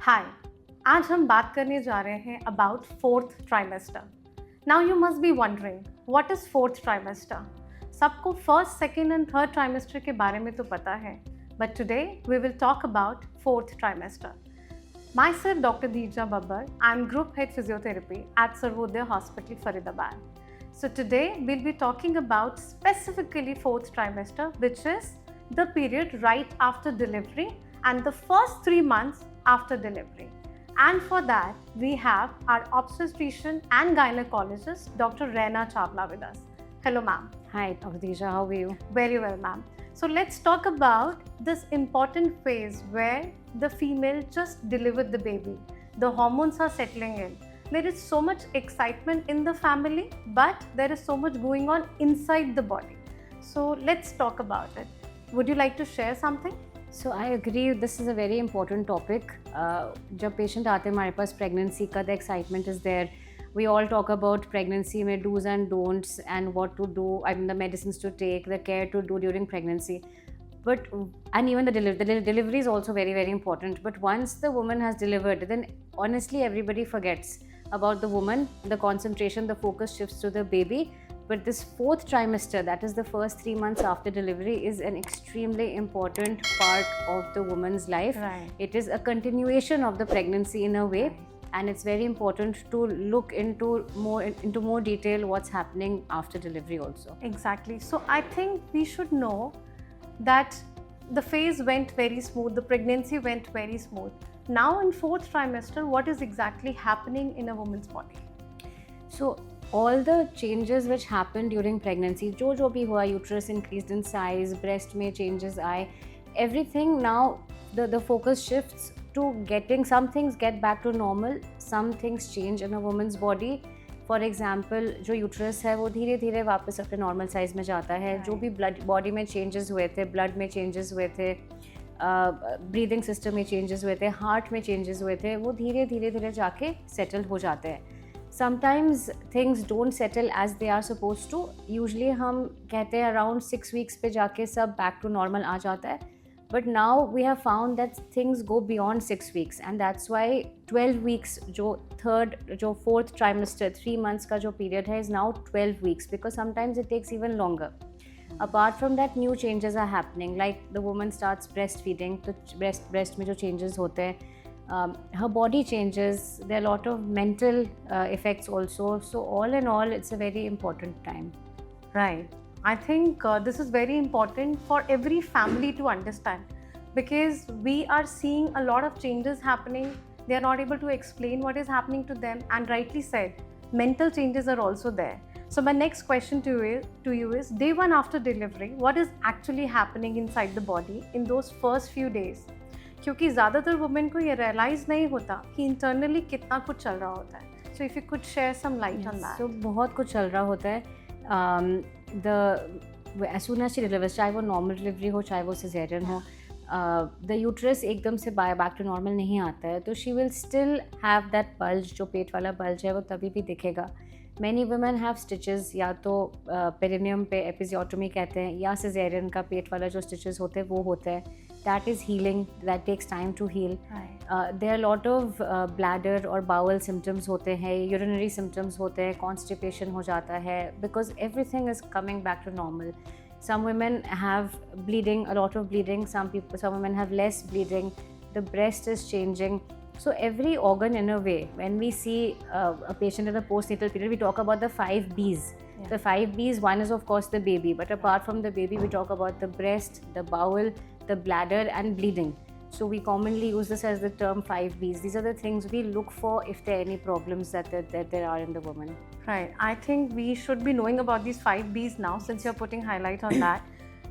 हाय, आज हम बात करने जा रहे हैं about fourth trimester. Now you must be wondering what is fourth trimester. सबको first, second and third trimester के बारे में तो पता है, but today we will talk about fourth trimester. Myself, Dr. Deeja Babbar. I'm Group Head Physiotherapy at Sarvodaya Hospital, Faridabad. So today we'll be talking about specifically fourth trimester, which is the period right after delivery and the first 3 months after delivery. And for that, we have our obstetrician and gynecologist, Dr. Reena Chawla with us. Hello, ma'am. Hi, Dr. Deeja, how are you? Very well, ma'am. So let's talk about this important phase where the female just delivered the baby. The hormones are settling in. There is so much excitement in the family, but there is so much going on inside the body. So let's talk about it. Would you like to share something? So I agree, this is a very important topic. जब patient आते हैं हमारे पास pregnancy का, the excitement is there. We all talk about pregnancy में do's and don'ts and what to do, the medicines to take, the care to do during pregnancy. But and even the delivery is also very, very important. But once the woman has delivered, then honestly everybody forgets about the woman. The concentration, the focus shifts to the baby. But this fourth trimester, that is the first 3 months after delivery, is an extremely important part of the woman's life. Right. It is a continuation of the pregnancy in a way. And it's very important to look into more detail what's happening after delivery also. Exactly. So I think we should know that the phase went very smooth, the pregnancy went very smooth. Now in fourth trimester, what is exactly happening in a woman's body? So all the changes which happened during pregnancy, जो भी हुआ, uterus increased in size, breast में changes आए, everything now the focus shifts to getting some things get back to normal, some things change in a woman's body. For example, जो uterus है वो धीरे धीरे वापस अपने नॉर्मल साइज में जाता है. जो भी ब्लड बॉडी में चेंजेस हुए थे, ब्लड में चेंजेस हुए थे, ब्रीदिंग सिस्टम में चेंजेस हुए थे, हार्ट में चेंजेस हुए थे, वो धीरे धीरे जाके सेटल हो जाते हैं. Sometimes things don't settle as they are suppose to. Usually हम कहते हैं अराउंड 6 वीक्स पे जाके सब बैक टू नॉर्मल आ जाता है. But now we have found that things go beyond 6 weeks, and that's why 12 weeks, जो fourth trimester, 3 months का जो period है, is now 12 weeks, because sometimes it takes even longer. Apart from that, new changes are happening, like the woman starts breastfeeding, तो breast में जो changes होते हैं, her body changes, there are a lot of mental effects also. So all in all, it's a very important time. Right. I think this is very important for every family to understand, because we are seeing a lot of changes happening. They are not able to explain what is happening to them, and rightly said, mental changes are also there. So my next question to you is day one after delivery, what is actually happening inside the body in those first few days? क्योंकि ज़्यादातर women को ये realise नहीं होता कि internally कितना कुछ चल रहा होता है. So if you could share some light on that. So बहुत कुछ चल रहा होता है. As soon as she delivers, चाहे वो नॉर्मल डिलीवरी हो, चाहे वो सिजेरियन हो, द यूट्रस एकदम से बैक टू नॉर्मल नहीं आता है, तो she will still have that bulge. जो पेट वाला बल्ज है वो तभी भी दिखेगा. मैनी वुमेन हैव स्टिचेस, या तो पेरिनियम पे एपिजियोटोमी कहते हैं, या सिजेरियन का पेट वाला जो स्टिचेस होते हैं वो होता है. That is healing, that takes time to heal. There are lot of bladder और बाउल सिम्टम्स होते हैं, यूरिनरी सिम्टम्स होते हैं, कॉन्स्टिपेशन हो जाता है, because everything is coming back to normal. Some women have bleeding, a lot of bleeding. Some women have less bleeding. The breast is changing. So every organ, in a way, when we see a patient in the postnatal period, we talk about the 5 B's. Yeah. The 5 B's, one is of course the baby, but apart from the baby, we talk about the breast, the bowel, the bladder, and bleeding. So we commonly use this as the term 5 B's. These are the things we look for if there are any problems that there are in the woman. Right. I think we should be knowing about these 5 B's now, since you're putting highlight on that.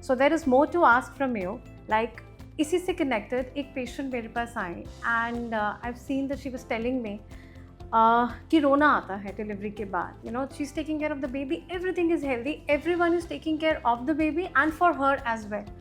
So there is more to ask from you. Like, इसी से connected, एक patient मेरे पास आई, and I've seen that she was telling me कि रोना आता है delivery के बाद. You know, she's taking care of the baby, everything is healthy, everyone is taking care of the baby and for her as well.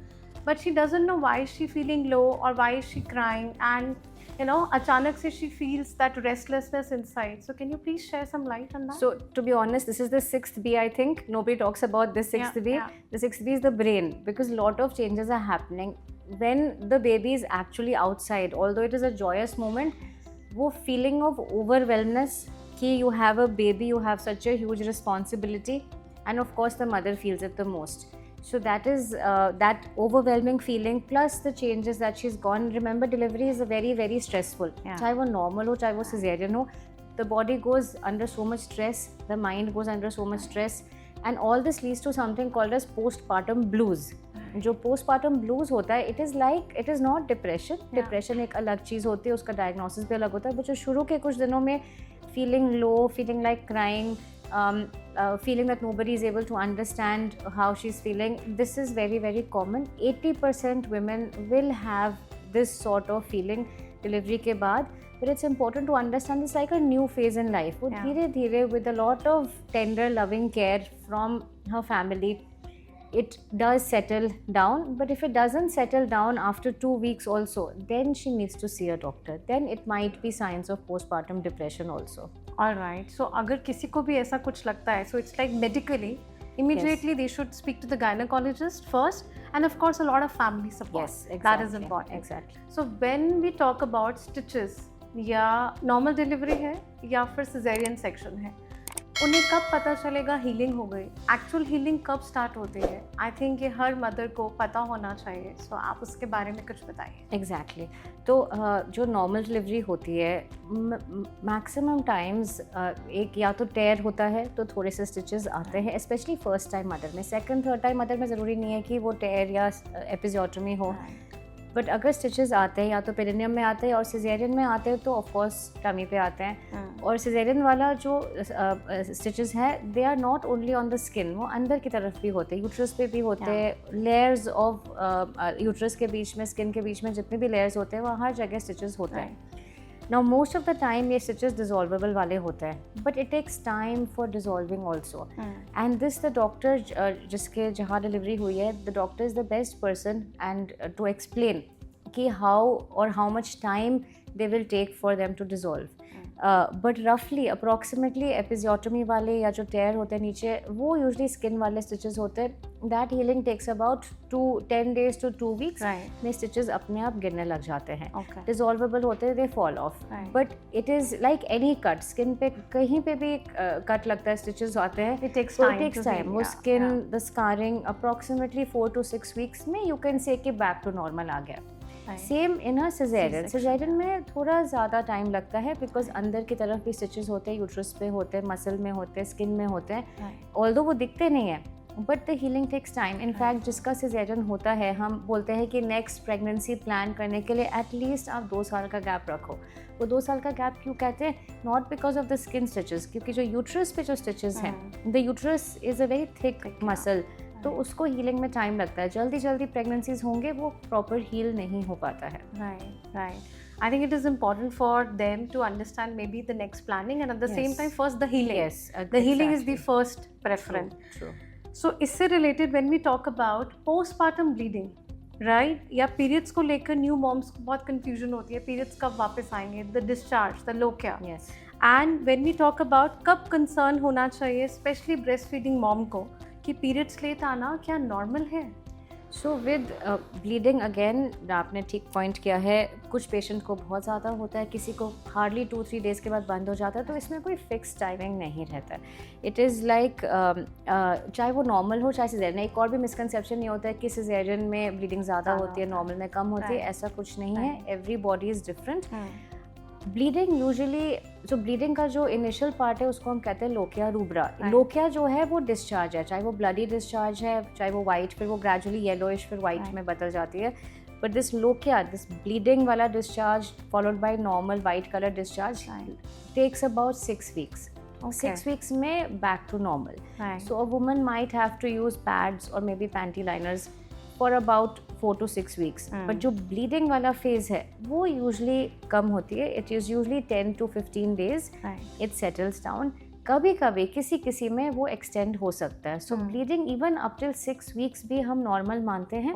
But she doesn't know why is she feeling low or why is she crying, and you know, अचानक से she feels that restlessness inside. So can you please share some light on that? So to be honest, this is the 6th B, I think. Nobody talks about this 6th B. Yeah. The 6th B is the brain, because a lot of changes are happening. when the baby is actually outside, although it is a joyous moment, वो feeling of overwhelmness कि you have a baby, you have such a huge responsibility, and of course the mother feels it the most. So that is that overwhelming feeling plus the changes that she's gone. Remember, delivery is very, very stressful. Yeah. चाहे वो normal हो, चाहे वो cesarean हो, the body goes under so much stress, the mind goes under so much stress, and all this leads to something called as postpartum blues. जो postpartum blues होता है, it is not depression. Depression एक अलग चीज़ होती है, उसका diagnosis भी अलग होता है. but जो शुरू के कुछ दिनों में feeling low, feeling like crying, feeling that nobody is able to understand how she's feeling, this is very, very common. 80% women will have this sort of feeling delivery के बाद. But it's important to understand it's like a new phase in life. वो धीरे धीरे with a lot of tender loving care from her family, it does settle down. But if it doesn't settle down after 2 weeks also, then she needs to see a doctor. Then it might be signs of postpartum depression also. Alright, so अगर किसी को भी ऐसा कुछ लगता है, so it's like medically, immediately they should speak to the gynecologist first, and of course a lot of family support. Yes, exactly. That is important. Exactly. So when we talk about stitches, या normal delivery है या फिर caesarean section है, उन्हें कब पता चलेगा healing हो गई? एक्चुअल हीलिंग कब स्टार्ट होती है? आई थिंक ये हर मदर को पता होना चाहिए. सो आप उसके बारे में कुछ बताइए. एग्जैक्टली. तो जो नॉर्मल डिलीवरी होती है, मैक्सिमम टाइम्स एक या तो टेयर होता है तो थोड़े से स्टिचेस आते हैं, स्पेशली फर्स्ट टाइम मदर में. सेकंड थर्ड टाइम मदर में ज़रूरी नहीं है कि वो टेयर या एपिज़ोटमी हो. बट अगर स्टिचेस आते हैं या तो पेरिनियम में आते हैं और सिजेरियन में आते हैं तो ऑफकोर्स टमी पे आते हैं. और सिजेरियन वाला जो स्टिचेस हैं, they are not only on the skin, वो अंदर की तरफ भी होते हैं, यूट्रस पे भी होते हैं. लेयर्स ऑफ यूट्रस के बीच में, स्किन के बीच में जितने भी लेयर्स होते हैं, वहाँ हर जगह स्टिचेस होते हैं. Now most of the time ये stitches dissolvable वाले होते हैं, but it takes time for dissolving also. And this the doctor जिसके जहाँ डिलीवरी हुई है, the doctor is the best person and to explain कि how or how much time they will take for them to dissolve. But roughly approximately एपिज़ोटमी वाले या जो टेयर होते हैं नीचे, वो यूजली स्किन वाले स्टिचेस होते हैं. That healing takes about 10 days to 2 weeks. में स्टिचेस अपने आप गिरने लग जाते हैं. डिसॉल्वेबल होते हैं, they fall off. But it is like any cut. Skin पे कहीं पे भी कट लगता है, स्टिचेस आते हैं, it takes time. वो skin the scarring approximately 4 to 6 weeks में यू कैन से कि बैक टू नॉर्मल आ गया. Same in a caesarean. Caesarean में थोड़ा ज़्यादा टाइम लगता है बिकॉज अंदर की तरफ भी स्टिचेस होते हैं, यूट्रस पे होते हैं, मसल में होते हैं, स्किन में होते हैं. ऑल्दो वो दिखते नहीं हैं, but the healing takes time. In fact जिसका सिजेरियन होता है, हम बोलते हैं कि नेक्स्ट प्रेगनेंसी प्लान करने के लिए एटलीस्ट आप 2 साल का गैप रखो. वो 2 साल का गैप क्यों कहते हैं? Not because of the skin stitches, क्योंकि जो यूट्रस पे जो स्टिचेस हैं, the uterus is a very thick muscle, तो उसको हीलिंग में टाइम लगता है. जल्दी प्रेगनेंसीज होंगे, वो प्रॉपर हील नहीं हो पाता है. Right. I think it is important for them to understand maybe the next planning, and at the same time first the healing. Yes, the healing is the first preference. True. So इससे related when we talk about postpartum bleeding, right? या periods को लेकर new moms को बहुत confusion होती है, periods कब वापस आएंगे, the discharge, the lokia. Yes. And when we talk about कब concern होना चाहिए, especially breastfeeding mom को, कि periods लेट आना क्या normal है? सो विद ब्लीडिंग, अगेन आपने ठीक पॉइंट किया है, कुछ पेशेंट को बहुत ज़्यादा होता है, किसी को हार्डली 2-3 days के बाद बंद हो जाता है. तो इसमें कोई फिक्स टाइमिंग नहीं रहता. इट इज़ लाइक चाहे वो नॉर्मल हो चाहे सिजेरियन. एक और भी मिसकंसेप्शन ये होता है कि सिजेरियन में ब्लीडिंग ज़्यादा होती है, नॉर्मल में कम होती है. ऐसा कुछ नहीं है. Every body is different. Bleeding usually, जो ब्लीडिंग का जो इनिशियल पार्ट है उसको हम कहते हैं लोकिया रूब्रा. लोकिया जो है वो डिस्चार्ज है, चाहे वो ब्लडी डिस्चार्ज है, चाहे वो वाइट, फिर वो ग्रेजुअली येलोइश फिर वाइट में बदल जाती है. But this lochia, this bleeding वाला discharge followed by normal white colour discharge takes about 6 weeks. 6 weeks में back to normal. So a woman might have to use pads और may be panty liners for about 4 to 6 weeks. But जो bleeding वाला phase है वो usually कम होती है. It is usually 10 to 15 days. It settles down. कभी कभी किसी में वो एक्सटेंड हो सकता है. So bleeding even up till 6 weeks भी हम नॉर्मल मानते हैं.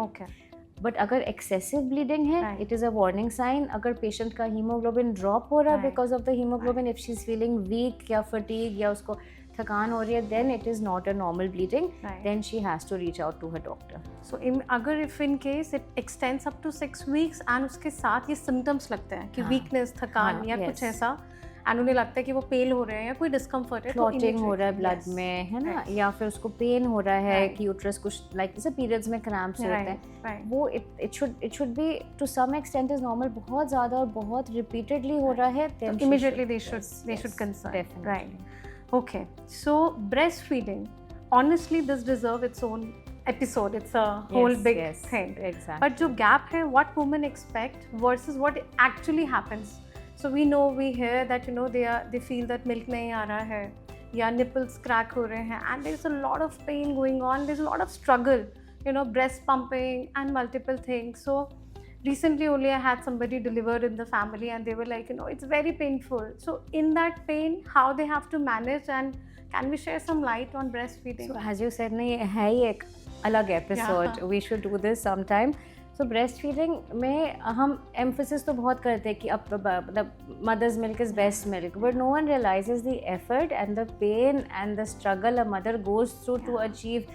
बट अगर एक्सेसिव ब्लीडिंग है, it is a warning sign. अगर पेशेंट का हीमोग्लोबिन ड्रॉप हो रहा है because of the haemoglobin, if she is feeling weak या फटीग या उसको थकान हो रही है, then it is not a normal bleeding. Right. Then she has to reach out to her doctor. So अगर if in case it extends up to 6 weeks and उसके साथ ये symptoms लगते हैं कि weakness, थकान या कुछ ऐसा, and उन्हें लगता है कि वो पेल हो रहे हैं या कोई डिस्कम्फर्ट है, क्लॉटिंग हो रहा है ब्लड में, है ना, या फिर उसको पेन हो रहा है कि यूट्रस कुछ लाइक जैसे पीरियड्स में क्रैम्प्स होते हैं, वो it should be to some extent is normal. बहुत ज़्यादा और बहुत रिपीटेडली हो रहा है, then immediately they should concern. Right. Okay. So breastfeeding, honestly, this deserves its own episode. It's a whole big thing. Exactly. But जो gap है, what women expect versus what actually happens. So we know, we hear that they feel that milk नहीं आ रहा है या nipples crack हो रहे हैं, and there's a lot of pain going on. There's a lot of struggle, breast pumping and multiple things. So recently only I had somebody delivered in the family and they were like, it's very painful. So in that pain, how they have to manage, and can we share some light on breastfeeding? So as you said, ना ये है ही एक अलग episode. We should do this sometime. So breastfeeding में हम emphasis तो बहुत करते हैं कि अब मतलब mother's milk is best milk, but no one realizes the effort and the pain and the struggle a mother goes through to achieve,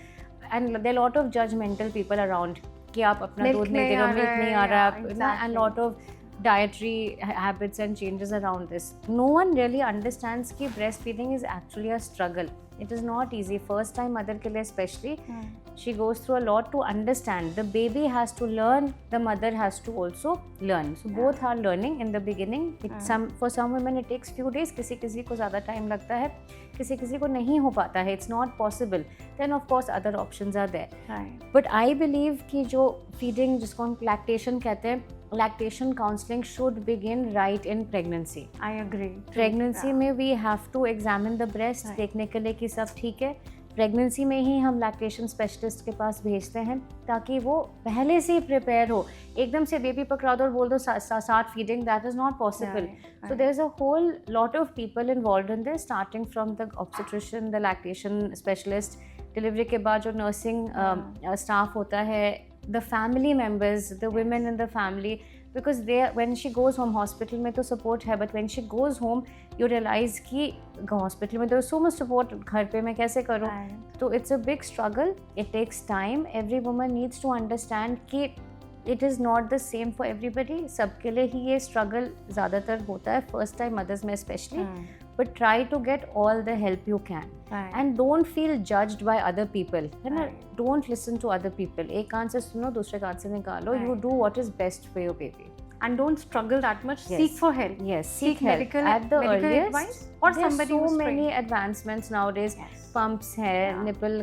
and there are a lot of judgmental people around कि आप अपना दूध नहीं दे रहे हो, milk नहीं आ रहा, and lot of dietary habits and changes around this. No one really understands कि breastfeeding is actually a struggle. It is not easy. First time mother के लिए especially, she goes through a lot to understand. The baby has to learn, the mother has to also learn. So both are learning in the beginning. For some women it takes few days, किसी को ज़्यादा time लगता है, किसी को नहीं हो पाता है. It's not possible. Then of course other options are there. Right. But I believe कि जो feeding जिसको हम lactation कहते हैं, lactation counseling should begin right in pregnancy. I agree. Pregnancy में we have to examine the breast, देखने के लिए कि सब ठीक है. प्रेगनेंसी में ही हम लैक्टेशन स्पेशलिस्ट के पास भेजते हैं ताकि वो पहले से ही प्रिपेयर हो. एकदम से बेबी पकड़ा दो और बोल दो start feeding, that is not possible. So there is a whole lot of people involved in this, starting from the obstetrician, the lactation specialist, delivery के बाद जो नर्सिंग स्टाफ होता है, the family members, the women in the family, because when she goes home, hospital में तो support है, but when she goes home you realize कि hospital में there is so much support, घर पे मैं कैसे करूँ. तो it's a big struggle, it takes time. Every woman needs to understand कि it is not the same for everybody. सबके लिए ही ये struggle ज़्यादातर होता है, first time mothers में especially. But try to get all the help you can. And don't feel judged by other people. Don't listen to other people. एक कान से सुनो, दूसरे कान से निकालो. You do what is best for your baby. And don't struggle that much. Seek for help. Yes, seek help at the earliest advice, or there's somebody so who's many trained. advancements nowadays. Pumps है, nipple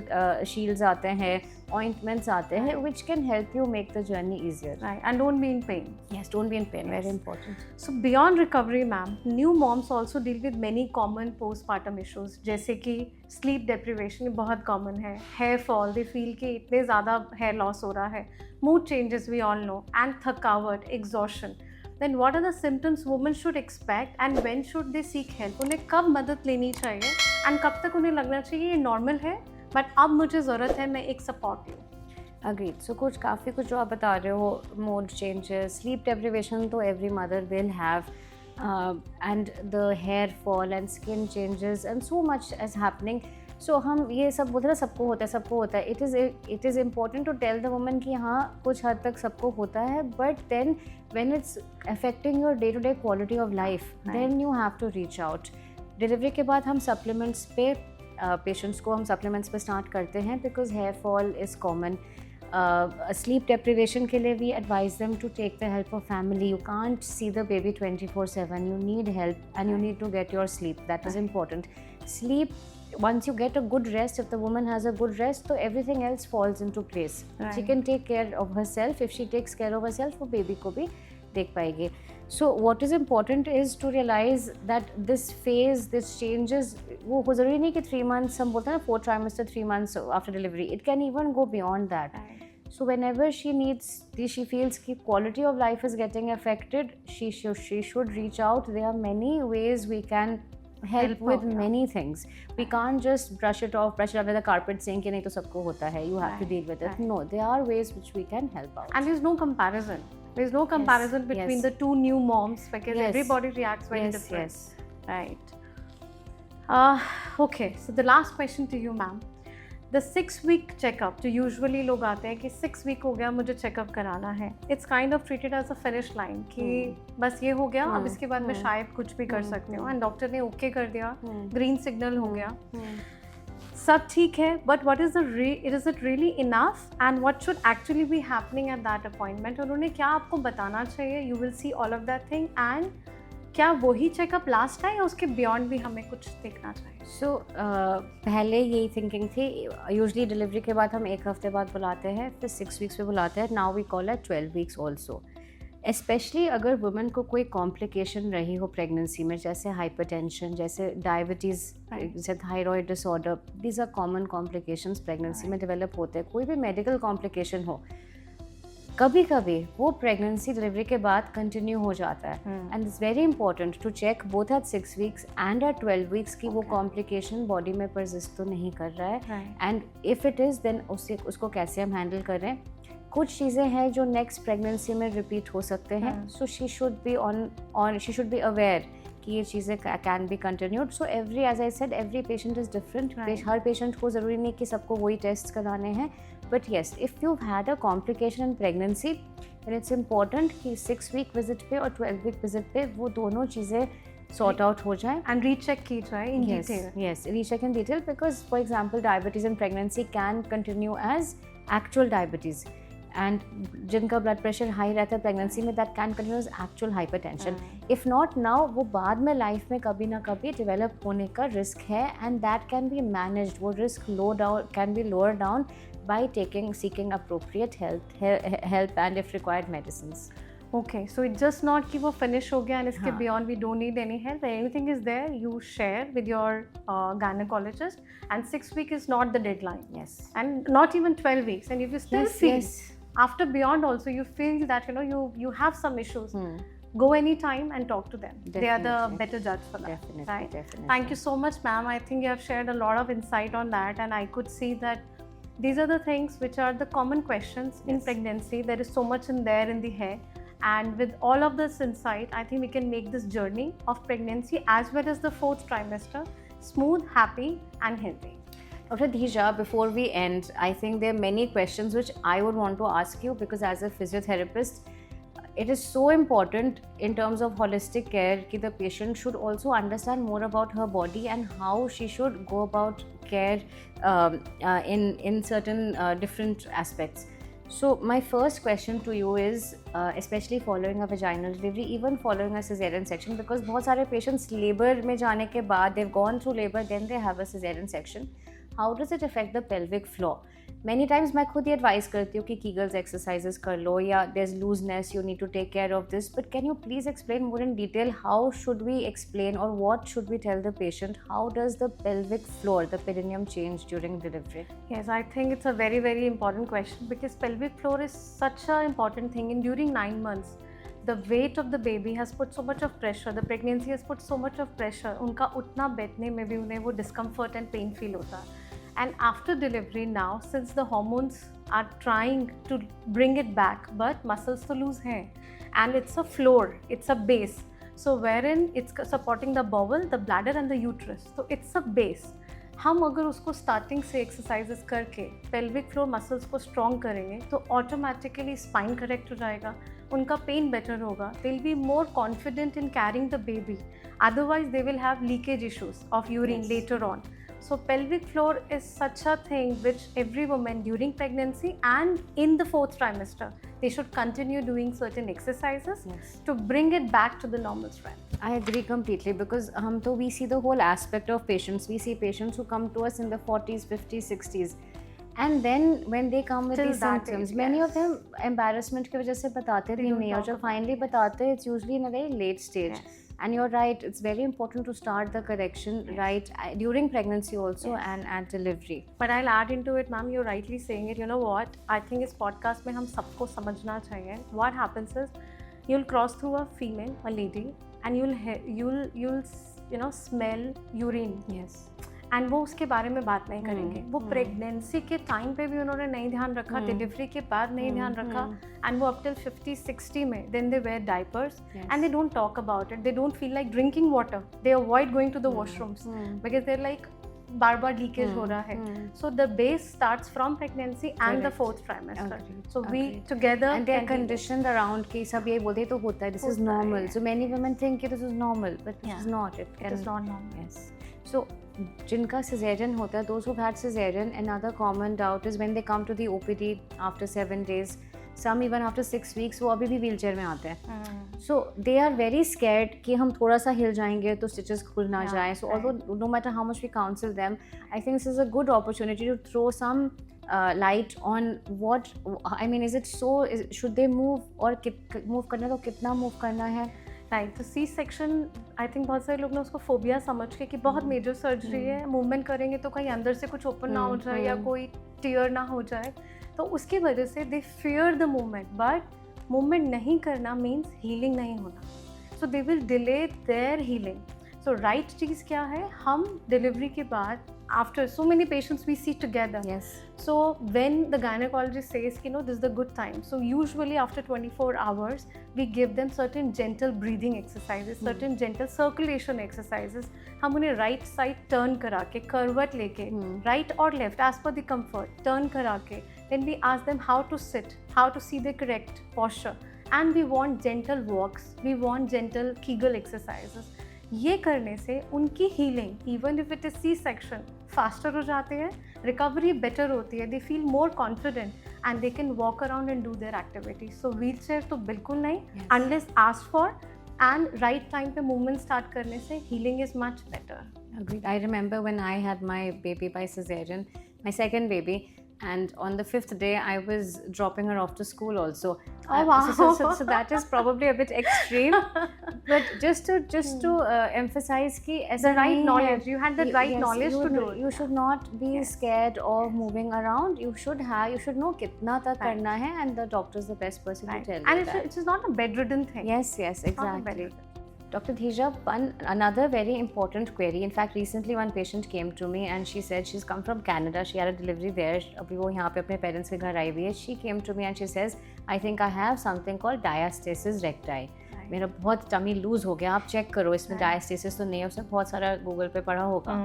shields आते हैं, ointments आते हैं, which can help you make the journey easier. Right. And don't be in pain. Yes, don't be in pain. Very important. So beyond recovery, ma'am, new moms also deal with many common postpartum issues, जैसे कि sleep deprivation, ये बहुत common है, hair fall, they feel कि इतने ज़्यादा hair loss हो रहा है, mood changes, we all know, and थकावट, exhaustion. Then what are the symptoms women should expect, and when should they seek help? उन्हें कब मदद लेनी चाहिए, and कब तक उन्हें लगना चाहिए ये normal है, but अब मुझे ज़रूरत है मैं एक support लूँ. Agreed. So काफ़ी कुछ जो आप बता रहे हो, mood changes, sleep deprivation तो every mother will have, and the hair fall and skin changes and so much is happening. So हम ये सब बोलते हैं सबको होता है. It is important to tell the woman कि हाँ कुछ हद तक सबको होता है, but then when it's affecting your day-to-day quality of life, then you have to reach out. Delivery के बाद हम supplements पे patients को हम supplements पे start करते हैं because hair fall is common. Sleep deprivation के लिए we advise them to take the help of family. You can't see the baby 24/7. You need help and you need to get your sleep. That is important. Sleep, once you get a good rest, if the woman has a good rest, so everything else falls into place. She can take care of herself. If she takes care of herself, वो baby को भी देख पाएगी. So what is important is to realize that this phase, this changes, वो ज़रूरी नहीं कि 3 months, हम बोलते हैं ना 4th trimester, 3 months after delivery. It can even go beyond that. So whenever she feels कि quality of life is getting affected, she should reach out. There are many ways we can help with many things. We can't just brush it under the carpet saying कि नहीं तो सबको होता है, you have to deal with it. No, there are ways which we can help out. And there's no comparison. There's no comparison between the two new moms because everybody reacts very different. Right. Okay, so the last question to you, ma'am. The 6 week checkup जो usually लोग आते हैं कि 6 week हो गया मुझे checkup कराना है, it's kind of treated as a finish line कि बस ये हो गया, अब इसके बाद मैं शायद कुछ भी कर सकती हूँ, एंड डॉक्टर ने ओके कर दिया, ग्रीन सिग्नल हो गया, सब ठीक है, but what is it really enough and what should actually be happening at that appointment? उन्होंने क्या आपको बताना चाहिए? You will see all of that thing, and क्या वही चेकअप लास्ट है या उसके बियॉन्ड भी हमें कुछ देखना चाहिए? सो पहले यही थिंकिंग थी, यूजली डिलीवरी के बाद हम 1 हफ्ते बाद बुलाते हैं, फिर 6 वीक्स पे बुलाते हैं, now we call it 12 weeks also. Specially अगर वुमेन को कोई कॉम्प्लिकेशन रही हो प्रेगनेंसी में, जैसे हाइपरटेंशन, जैसे डायबिटीज़, जैसे thyroid disorder, these are common complications pregnancy में डेवलप होते हैं। कोई भी मेडिकल कॉम्प्लिकेशन हो, कभी कभी वो प्रेगनेंसी डिलीवरी के बाद कंटिन्यू हो जाता है, and it's very important to check both at 6 weeks and at 12 weeks कि वो कॉम्प्लिकेशन बॉडी में परसिस्ट तो नहीं कर रहा है, and if it is then उसको कैसे हम हैंडल कर रहे हैं। कुछ चीज़ें हैं जो नेक्स्ट प्रेगनेंसी में रिपीट हो सकते हैं, so she should be aware कि ये चीज़ें can be continued. So as I said, every patient is different, हर पेशेंट को ज़रूरी नहीं कि सबको वही टेस्ट कराने हैं, but yes, if you had a complication in pregnancy then it's important कि 6 वीक विजिट पे और 12 वीक विजिट पे वो दोनों चीज़ें सॉर्ट आउट हो जाए एंड रीचेक की जाए in detail. Yes, recheck in detail, because for example diabetes in pregnancy can continue as actual diabetes, and जिनका ब्लड प्रेशर हाई रहता है प्रेगनेंसी में, that can continue as actual hypertension. If not now, वो बाद में life में कभी ना कभी डेवलप होने का रिस्क है, and that can be managed, वो risk can be lower down by seeking appropriate help and if required medicines. Okay, so it's just not कि वो finish हो गया and इसके beyond we don't need any help. Anything is there, you share with your gynecologist, and 6 week is not the deadline. Yes. And not even 12 weeks. And if you still feel after beyond also you feel that you have some issues, go anytime and talk to them. Definitely. They are the better judge for that. Definitely, right? Definitely. Thank you so much, ma'am. I think you have shared a lot of insight on that, and I could see that these are the things which are the common questions in pregnancy. There is so much in there in the hair, and with all of this insight, I think we can make this journey of pregnancy as well as the 4th trimester smooth, happy and healthy. Dr. Dheeja, before we end, I think there are many questions which I would want to ask you, because as a physiotherapist, it is so important in terms of holistic care that the patient should also understand more about her body and how she should go about care in certain different aspects. So my first question to you is, especially following a vaginal delivery, even following a cesarean section, because बहुत सारे patients labor में जाने के बाद, they've gone through labor, then they have a cesarean section. How does it affect the pelvic floor? Many times मैं खुद ही advice करती हूँ कि Kegels exercises कर लो, या there's looseness, you need to take care of this. But can you please explain more in detail, how should we explain or what should we tell the patient? How does the pelvic floor, the perineum, change during delivery? Yes, I think it's a very, very important question, because pelvic floor is such an important thing. And during 9 months, the weight of the baby has put so much of pressure, the pregnancy has put so much of pressure. उनका उठना बैठने में भी उन्हें वो discomfort and pain feel होता है. And after delivery now, since the hormones are trying to bring it back, but muscles to lose hair, and it's a floor, it's a base, so wherein it's supporting the bowel, the bladder and the uterus, so it's a base. हम अगर उसको starting से exercises करके pelvic floor muscles को strong करेंगे तो automatically spine correct हो जाएगा, उनका पेन बेटर होगा, they will be more confident in carrying the baby, otherwise they will have leakage issues of urine later on. So pelvic floor is such a thing which every woman during pregnancy and in the 4th trimester, they should continue doing certain exercises to bring it back to the normal strength. I agree completely, because we see the whole aspect of patients. We see patients who come to us in the 40s, 50s, 60s. And then when they come with these symptoms, many of them embarrassment की वजह से बताते भी नहीं, और जब finally बताते हैं, it's usually in a very late stage. And you're right, it's very important to start the correction right during pregnancy also and at delivery. But I'll add into it, ma'am, you're rightly saying it. You know what? I think इस podcast में हम सबको समझना चाहिए. What happens is, you'll cross through a female, a lady, and you'll smell urine. Yes. And वो उसके बारे में बात नहीं करेंगे। वो प्रेगनेंसी के टाइम पे भी उन्होंने नहीं ध्यान रखा, डिलीवरी के बाद नहीं ध्यान रखा, एंड वो अप टिल 50-60 में then they wear diapers and they don't talk about it, they don't feel like drinking water, they avoid going to the washrooms because they like बार बार लीकेज हो रहा है। So the base starts from pregnancy and the 4th trimester. So we together and they're conditioned around कि सब ये बोलते तो होता है, this is normal. So many women think this is normal, but this is not. It is not normal. Yes. So जिनका cesarean होता है, those who've had cesarean, another common doubt is when they come to the OPD after 7 days, some even after 6 weeks, वो अभी भी wheelchair में आते हैं. So they are very scared कि हम थोड़ा सा हिल जाएंगे तो stitches खुल ना जाए. So although no matter how much we counsel them, I think this is a good opportunity to throw some light on what, I mean, is it so, should they move और move करना तो कितना move करना है. Right, तो C section I think बहुत सारे लोग ना उसको फोबिया समझ के कि बहुत मेजर सर्जरी है, मूवमेंट करेंगे तो कहीं अंदर से कुछ ओपन ना हो जाए या कोई टीयर ना हो जाए, तो उसकी वजह से they fear the movement. But movement नहीं करना मीन्स हीलिंग नहीं होना. So they will delay their healing. So right चीज़ क्या है, हम डिलीवरी के बाद after so many patients we see together. Yes. So when the gynecologist says, you know, this is the good time, so usually after 24 hours we give them certain gentle breathing exercises, certain gentle circulation exercises. हम उन्हें right side turn करा के, करवट लेके, right or left as per the comfort, turn करा के, then we ask them how to sit, how to see the correct posture, and we want gentle walks, we want gentle Kegel exercises. ये करने से उनकी healing even if it is C section faster हो जाते हैं, recovery better होती है, they feel more confident and they can walk around and do their activities. So wheelchair तो बिल्कुल नहीं, unless asked for, and right time पे movement start करने से healing is much better. Agreed. I remember when I had my baby by cesarean, my second baby, and on the 5th day I was dropping her off to school also. Oh wow. So that is probably a bit extreme, but just to emphasize ki the right knowledge, you had the right knowledge to do it. You should not be scared of moving around. You should know kitna tak karna hai, and the doctor is the best person to tell you and that. It is not a bedridden thing. Yes, exactly. Dr. Dheja, another very important query. In fact, recently one patient came to me and she said she's come from Canada. She had a delivery there. अभी वो यहाँ पे अपने parents के घर आई हुई है. She came to me and she says, I think I have something called diastasis recti. मेरा बहुत टमी लूज हो गया, आप चेक करो इसमें diastasis तो नहीं है. उसने बहुत सारा गूगल पे पढ़ा होगा.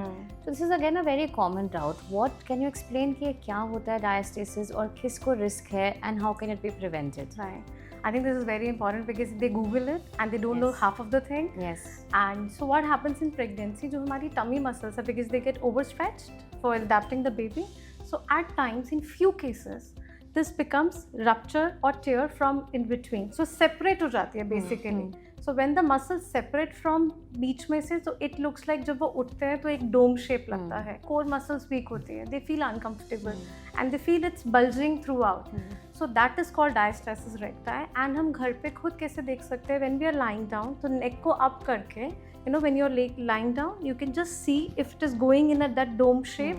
So this is again a very common doubt. What can you explain कि क्या होता है diastasis और किसको रिस्क है and how can it be prevented? Right. I think this is very important because they Google it and they don't know half of the thing. Yes. And so what happens in pregnancy, जो हमारी tummy muscles are, because they get overstretched for adapting the baby. So at times, in few cases, this becomes rupture or tear from in between. So separate हो जाती है basically. So when the muscles separate from बीच में से, so it looks like जब वो उठते हैं तो एक dome shape लगता है. Core muscles weak होती है. They feel uncomfortable and they feel it's bulging throughout. So that is called diastasis recti. And हम घर पे खुद कैसे देख सकते हैं, when we are lying down, तो neck को up करके, you know, when you're lying down, you can just see if it is going in that dome shape.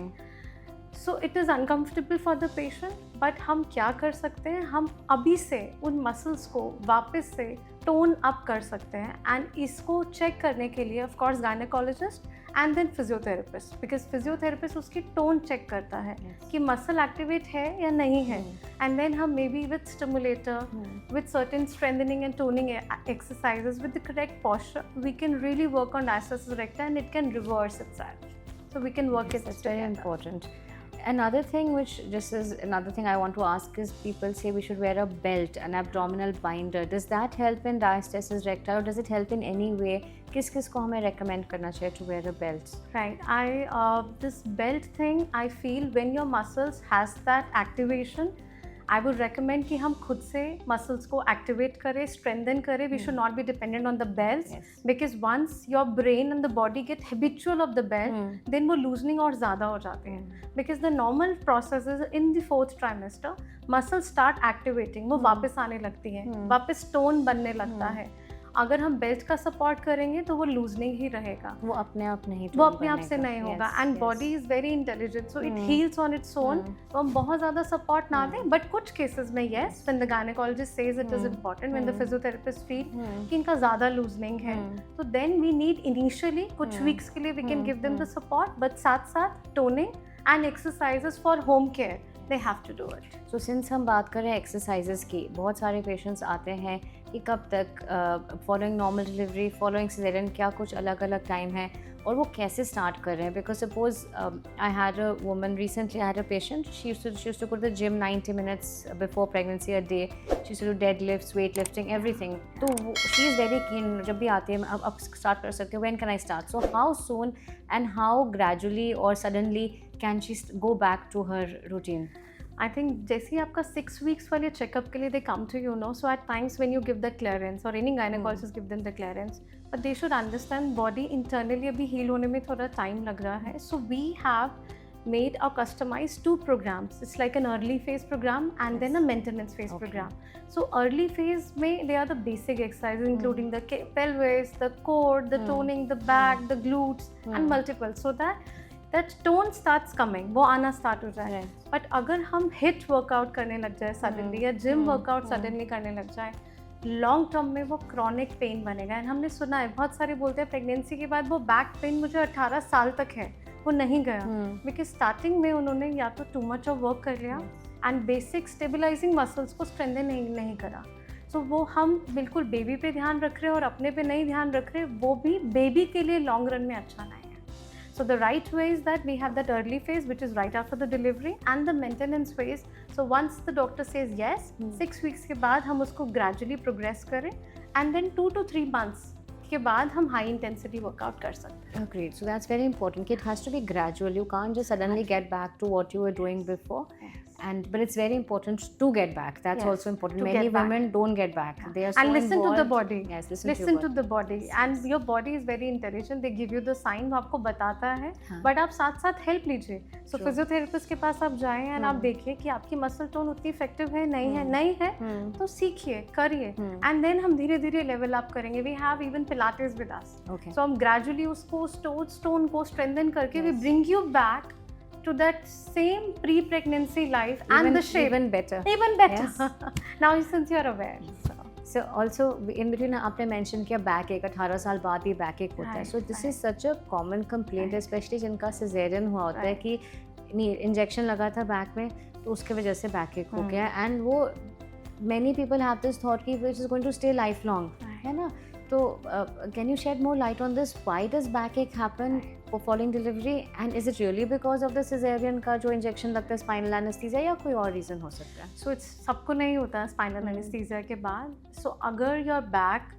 So it is uncomfortable for the patient, but हम क्या कर सकते हैं, हम अभी से उन मसल्स को वापस से टोन अप कर सकते हैं. एंड इसको चेक करने के लिए of course gynaecologist and then physiotherapist, because physiotherapist उसकी टोन चेक करता है कि मसल एक्टिवेट है या नहीं है. एंड देन हम maybe with stimulator, with certain strengthening and toning exercises, with the correct posture, we can really work on diastasis recti and it can reverse itself. So we can work it. That's very important. Another thing I want to ask is, people say we should wear a belt, an abdominal binder. Does that help in diastasis recti or does it help in any way? किस को हमें recommend करना चाहिए to wear a belt? Right. This belt thing, I feel when your muscles has that activation, I would recommend कि हम खुद से muscles को activate करें, strengthen करें. We should not be dependent on the belts. Yes. Because once your brain and the body get habitual of the belt, then वो loosening और ज़्यादा हो जाते हैं. Because the normal process is in the 4th trimester, muscles start activating. वो वापस आने लगती हैं, वापस tone बनने लगता है. अगर हम बेल्ट का सपोर्ट करेंगे तो वो लूजनिंग ही रहेगा, वो अपने आप नहीं, वो अपने आप से नहीं होगा. And body is very intelligent, so it heels on its own. तो हम बहुत ज़्यादा सपोर्ट ना दें, बट कुछ केसेस में yes, when the gynaecologist says it is important, when the physiotherapist feel कि इनका ज़्यादा लूजनिंग है, तो देन वी नीड इनिशियली कुछ वीक्स के लिए we can give them the support, but साथ साथ toning and exercises for home care they have to do it. So since हम बात कर रहे हैं एक्सरसाइजेस की, बहुत सारे पेशेंट्स आते हैं कि कब तक following normal delivery, following caesarean, क्या कुछ अलग अलग टाइम है और वो कैसे स्टार्ट कर रहे हैं. Because suppose I had a woman recently, I had a patient, she used to go to the gym 90 minutes before pregnancy a day. She used to do dead lifts, weight lifting, everything. तो she is very keen, जब भी आती है अब start कर सकते हो, when can I start. So how soon and how gradually और suddenly can she go back to her routine? I think जैसे ही आपका 6 weeks वाले चेकअप के लिए they come to you, no, so at times when you give the clearance or any gynecologist give them the clearance, but they should understand body internally अभी heal होने में थोड़ा time लग रहा है. So we have made or customized 2 programs. It's like an early phase program and then a maintenance phase program. So early phase में they are the basic exercises including the pelvis, the core, the toning, the back, the glutes and multiple, so that tone starts coming, वो आना start हो जाए. But अगर हम HIIT workout करने लग जाए suddenly या जिम वर्कआउट suddenly करने लग जाए, लॉन्ग टर्म में वो क्रॉनिक पेन बनेगा. एंड हमने सुना है, बहुत सारे बोलते हैं प्रेगनेंसी के बाद वो बैक पेन मुझे 18 साल तक है, वो नहीं गया, बिकॉज स्टार्टिंग में उन्होंने या तो टू मच ऑफ वर्क कर लिया एंड बेसिक स्टेबलाइजिंग मसल्स को स्ट्रेंथन नहीं करा. सो वो हम बिल्कुल बेबी पे ध्यान रख रहे हैं और अपने पे नहीं ध्यान रख रहे, वो भी बेबी के लिए लॉन्ग रन में अच्छा नहीं है. So the right way is that we have that early phase, which is right after the delivery, and the maintenance phase. So once the doctor says yes, 6 weeks के बाद हम उसको gradually progress करें, and then 2 to 3 months के बाद हम high intensity workout कर सकते हैं. Great. So that's very important. It has to be gradual. You can't just suddenly get back to what you were doing before. But it's very important to get back. That's also important. Many women don't get back. They are so and listen involved. to the body. Yes, listen to the body. And your body is very intelligent. They give you the sign, वो आपको बताता है. But आप साथ साथ help लीजिए. So physiotherapist के पास आप जाएं and आप देखिए कि आपकी मसल टोन उतनी इफेक्टिव है, नहीं है, तो सीखिए, करिए. And then हम धीरे धीरे लेवल अप करेंगे. We have even Pilates with us. So हम gradually उसको stone को strengthen करके we bring you back to that same pre-pregnancy life and the shape. Even better. Yes. Now since you're aware. So also in between आपने mention किया back एक 18 साल बाद ही back एक होता है. So this is such a common complaint, especially जिनका cesarean हुआ होता है कि नहीं इंजेक्शन लगा था बैक में तो उसके वजह से बैक एक हो गया. एंड वो many people have this thought कि which is going to stay lifelong, है ना. तो can you shed more light on this? Why does backache happen for following delivery, and is it really because of the cesarean का जो injection लगता है spinal anesthesia या कोई और रीज़न हो सकता है? So it's सबको नहीं होता है spinal anesthesia के बाद. So अगर your back,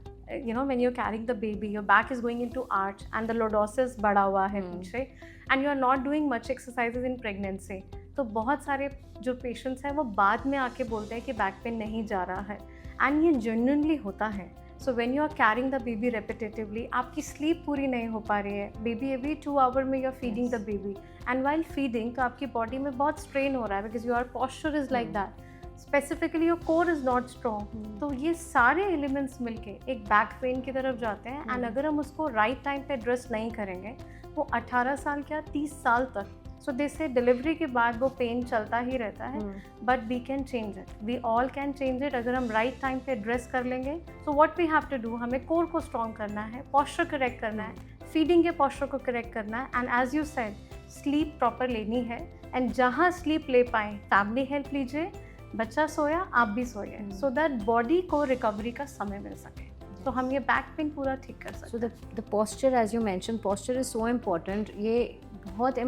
you know, when you're carrying the baby, your back is going into arch and the lordosis बढ़ा हुआ है पीछे, and you are not doing much exercises in pregnancy, तो बहुत सारे जो पेशेंट्स हैं वो बाद में आके बोलते हैं कि बैक पेन नहीं जा रहा है, एंड ये जेन्युइनली होता है. So when you are carrying the baby repetitively, आपकी स्लीप पूरी नहीं हो पा रही है, बेबी एवरी 2 आवर में you are feeding the baby, and while feeding तो आपकी बॉडी में बहुत स्ट्रेन हो रहा है because your posture is like that, specifically your core is not strong. तो ये सारे एलिमेंट्स मिलके एक बैक पेन की तरफ जाते हैं, एंड अगर हम उसको राइट टाइम पे एड्रेस नहीं करेंगे वो 18 साल क्या 30 साल तक, सो दे से डिलीवरी के बाद वो पेन चलता ही रहता है. But we can change it, we all can change it अगर हम राइट टाइम पे एड्रेस कर लेंगे. So what we have to do, हमें कोर को स्ट्रॉन्ग करना है, पोस्चर करेक्ट करना है, फीडिंग के पोस्चर को करेक्ट करना है, and as you said sleep proper लेनी है. एंड जहाँ स्लीप ले पाएँ फैमिली हेल्प लीजिए, बच्चा सोया आप भी सोइए, सो दैट बॉडी को रिकवरी का समय मिल सके. तो हम ये बैक पेन पूरा ठीक कर सकते हैं. So the posture, as you mention, posture is so important. ये बहुत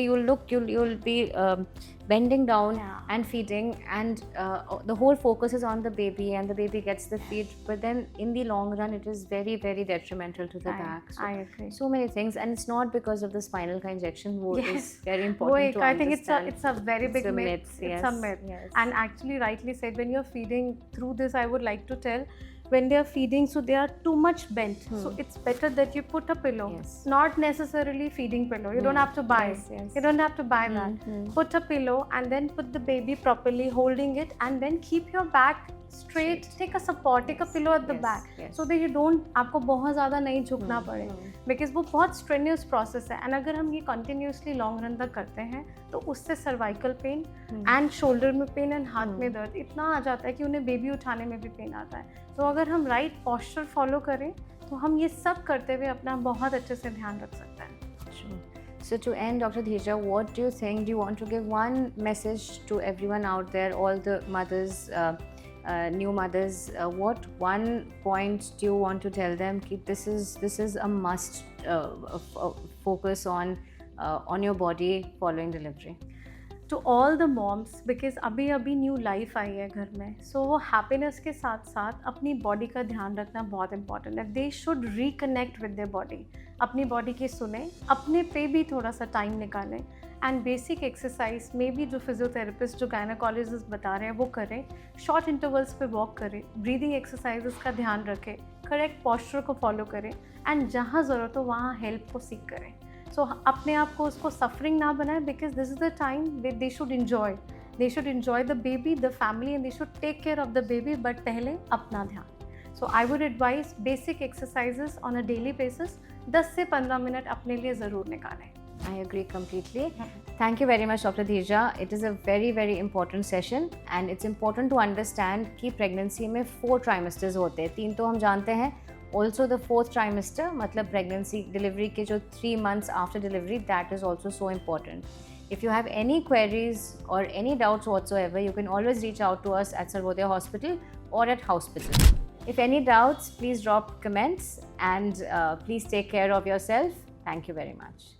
you'll be bending down and feeding, and the whole focus is on the baby and the baby gets the feed, but then in the long run it is very very detrimental to the back. I agree. So many things, and it's not because of the spinal cord injection. Is very important to I think understand. it's a very big myth. It's a myth. Yes. And actually rightly said, when you're feeding through this, I would like to tell, when they are feeding, so they are too much bent, so it's better that you put a pillow. Not necessarily feeding pillow, you don't have to buy you don't have to buy that. Put a pillow and then put the baby properly, holding it, and then keep your back straight, Straight. take a support, take a Yes, pillow at the yes, back, yes. so that you don't, आपको बहुत ज़्यादा नहीं झुकना पड़े, because वो बहुत strenuous process है। And अगर हम ये कंटिन्यूसली लॉन्ग रन तक करते हैं तो उससे सर्वाइकल पेन एंड शोल्डर में पेन एंड हाथ में दर्द इतना आ जाता है कि उन्हें बेबी उठाने में भी पेन आता है। तो अगर हम राइट पॉस्चर फॉलो करें तो हम ये सब करते हुए अपना बहुत अच्छे से ध्यान रख सकते हैं। True. So to end, Dr. Dheja, what do you think? Do you want to give one message to everyone out there, all the mothers, new mothers? What one point do you want to tell them? Ki this is a must focus on your body following delivery. To all the moms, because अभी अभी new life I है घर में, सो वो happiness के साथ साथ अपनी बॉडी का ध्यान रखना बहुत इंपॉर्टेंट है। They should reconnect with their body, अपनी बॉडी की सुने, अपने पे भी थोड़ा सा टाइम निकालें एंड बेसिक एक्सरसाइज में भी जो फिजियोथेरेपिस्ट जो गायनाकोलॉजिस्ट बता रहे हैं वो करें, शॉर्ट इंटरवल्स पे वॉक करें, ब्रीदिंग एक्सरसाइजेस का ध्यान रखें, करेक्ट पॉस्चर को फॉलो करें एंड जहाँ ज़रूरत हो वहाँ हेल्प को सीख करें। सो अपने आप को उसको सफरिंग ना बनाए, because this is the time they should enjoy the baby, the family and they should take care of the baby, but पहले अपना ध्यान। So I would advise basic exercises on a daily basis 10 से 15 minute अपने लिए ज़रूर निकालें। I agree completely. Thank you very much, Dr. Dheja. It is a very, very important session and it's important to understand कि pregnancy में 4 trimesters होते हैं। 3 तो हम जानते हैं, also the 4th trimester मतलब pregnancy delivery के जो 3 months after delivery, that is also so important. If you have any queries or any doubts whatsoever, you can always reach out to us at Sarvodaya Hospital or at Hospital. If any doubts, please drop comments and please take care of yourself. Thank you very much.